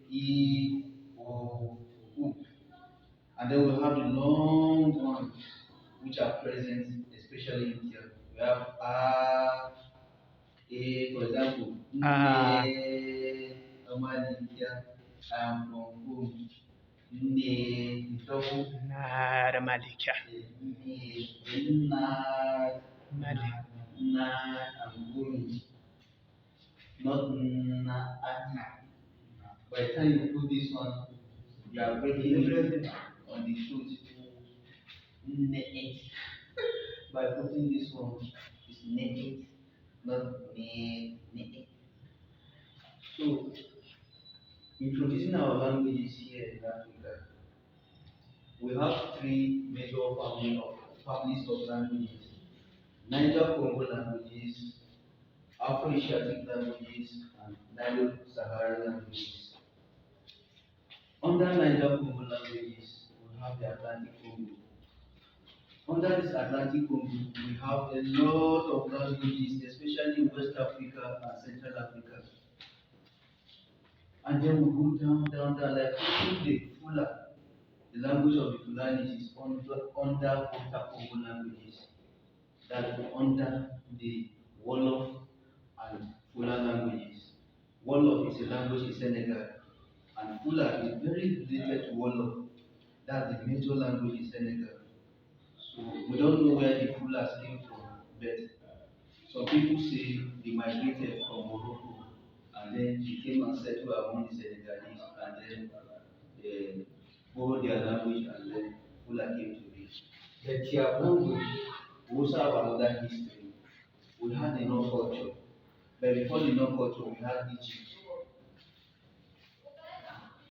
E, O, U. And then we have the long ones which are present, especially in here. We have A, A, for example, Ne, Amalikia, I'm from home. Ne, double, Malika. Ne, Na, Na, I'm going. Not Na, Ati. By the time you put this one, you are breaking it on the truth. Ne, by putting this one, it's naked, not naked. So, introducing our languages here in Africa, we have three major families of languages: Niger-Congo languages, Afro-Asiatic languages, and Nilo-Saharan languages. Under Niger-Congo languages, we have the Atlantic Congo. Under this Atlantic Congo, we have a lot of languages, especially in West Africa and Central Africa. And then we go down, like the Fula. The language of the Fulanis is under Volta Congo languages. That is under the Wolof and Fula languages. Wolof is a language in Senegal, and Fula is very related to Wolof. That's the major language in Senegal. So we don't know where the Fulas came from, but some people say they migrated from Morocco and then they came and settled among the Senegalese and then borrowed their language and then Fula came to it. The Tyap language, we also have another history. We had the North culture, but before the North culture, we had Egypt.